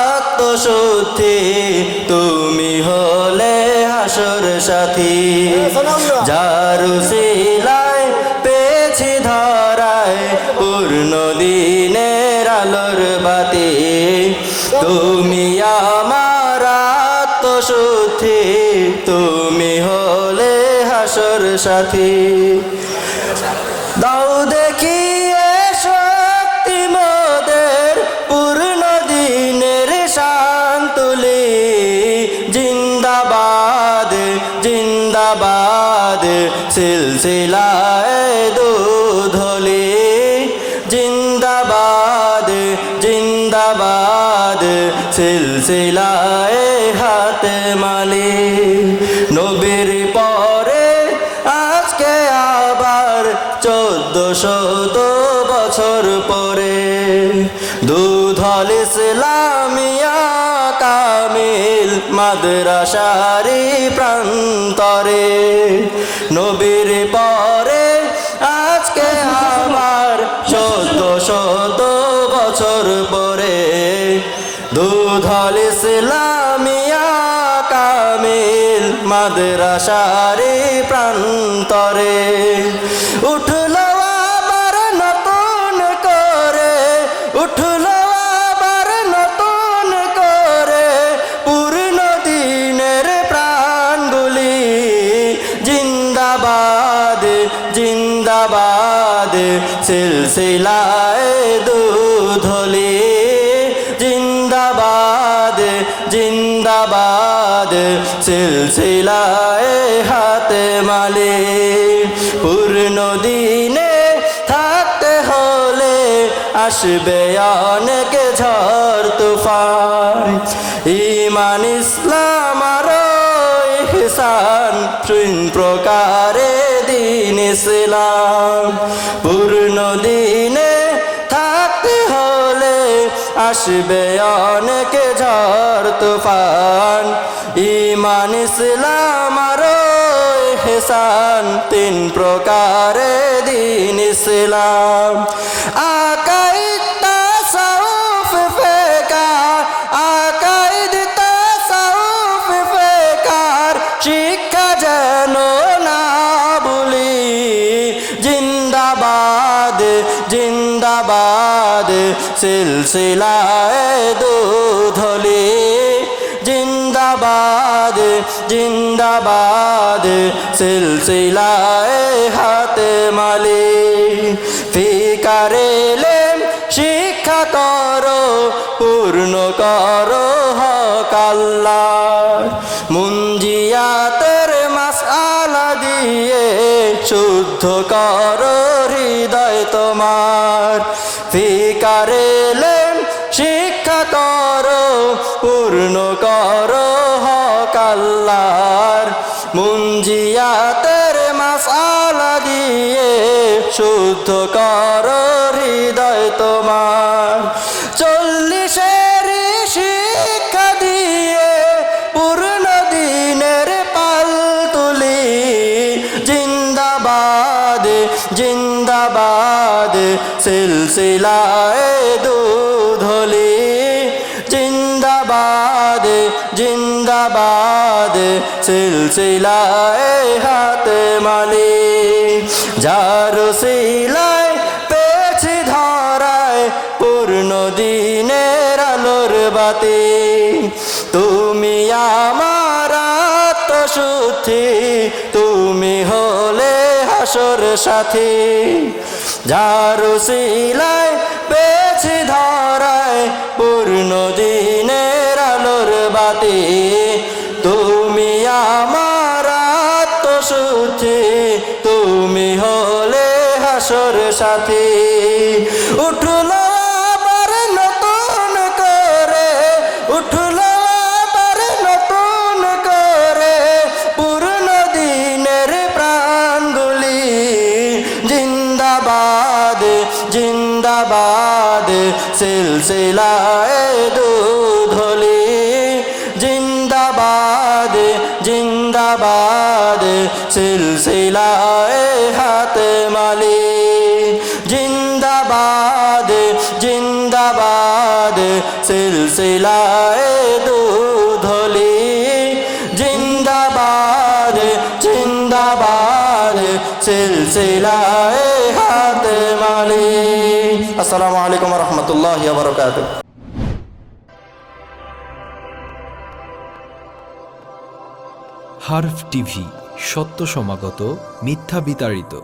আত্মশুদ্ধি তুমি হলে হাসর সাথী যার উসিলায় পেয়েছি ধরায় পূর্ণ দিনের আলোর বাতি তুমি আমার আত্মশুদ্ধি তুমি হলে হাসর সাথী দাও দেখিয়ে শক্তি মোদের পূর্ণ দিনের শান্তুলি জিন্দাবাদ জিন্দাবাদ সিলসিলায় দুধলি জিন্দাবাদ জিন্দাবাদ সিলসিলায় হাতে মালি নবীর পরে আজকে আবার 1400 বছর পরে দুধল ইসলামিয়া কামিল মাদ্রাসারি প্রান্তরে নবীর পরে আজকে আবার 1400 বছর পরে দুধল ইসলামিয়া কামিল মাদ্রাসারি প্রান্তরে উঠল আবার নতুন করে উঠল আবার নতুন করে পূর্ণ দিনের প্রাণগুলি জিন্দাবাদ জিন্দাবাদ সিলসিলায় দুধলি জিন্দাবাদ জিন্দাবাদ সিলসিলায় হাতে মালি পূর্ণ দিনে থাকতে হলে আসবে অনেক ঝড় তুফান ঈমান ইসলাম আর ইহসান তিন প্রকারে দিন ইসলাম পূর্ণ দিনে থাকতে হলে আসবে অনেক ঝড় তুফান ঈমান ইসলাম আর ইহসান তিন প্রকারে দিন ইসলাম আকাইদ তাসাউফ ফিকা আকাইদ তাসাউফ ফিকার শিক্ষা যেন না ভুলি জিন্দাবাদ জিন্দাবাদ সিলসিলায় দুধলি জিন্দাবাদ জিন্দাবাদ সিলসিলায় হাতে মালি ফিকারেলে শিক্ষা করো পূর্ণ করো হক আল্লাহর মুঞ্জিয়াতের মাসআলা দিয়ে শুদ্ধ করো হৃদয় তোমার ফিকারেলে শিক্ষা করো পূর্ণ করো হক আল্লাহর মুঞ্জিয়াতের মাসআলা দিয়ে শুদ্ধ করো হৃদয় তোমার 40 শিক্ষা দিয়ে পূর্ণ দিনের পাল তুলি জিন্দাবাদ জিন্দাবাদ সিলসিলায় দুধলি জিন্দাবাদ জিন্দাবাদ সিলসিলায় হাতে মালি যার উসিলায় পেয়েছি ধরায় পূর্ণ দিনের আলোর বাতি তুমি আমার আত্মশুদ্ধি তুমি হলে হাসর সাথী যার উসিলায় পেয়েছি ধরায় পূর্ণ দিনের আলোর বাতি তুমি আমার আত্মশুদ্ধি তুমি হলে হাসর সাথী উঠল আবার নতুন করে উঠল আবার নতুন করে পূর্ণ দিনের প্রাণগুলি জিন্দাবাদ জিন্দাবাদ সিলসিলায় দুধলি জিন্দাবাদ জিন্দাবাদ সিলসিলায় হাতে মালি জিন্দাবাদ জিন্দাবাদ সিল সিলসিলায় দুধলি জিন্দাবাদ জিন্দাবাদ সিলসিলায় হাতেম আলী। আসসালামু আলাইকুম ওয়া রাহমাতুল্লাহি ওয়া বারাকাতুহু। হারফ টিভি, সত্য সমাগত, মিথ্যা বিতাড়িত।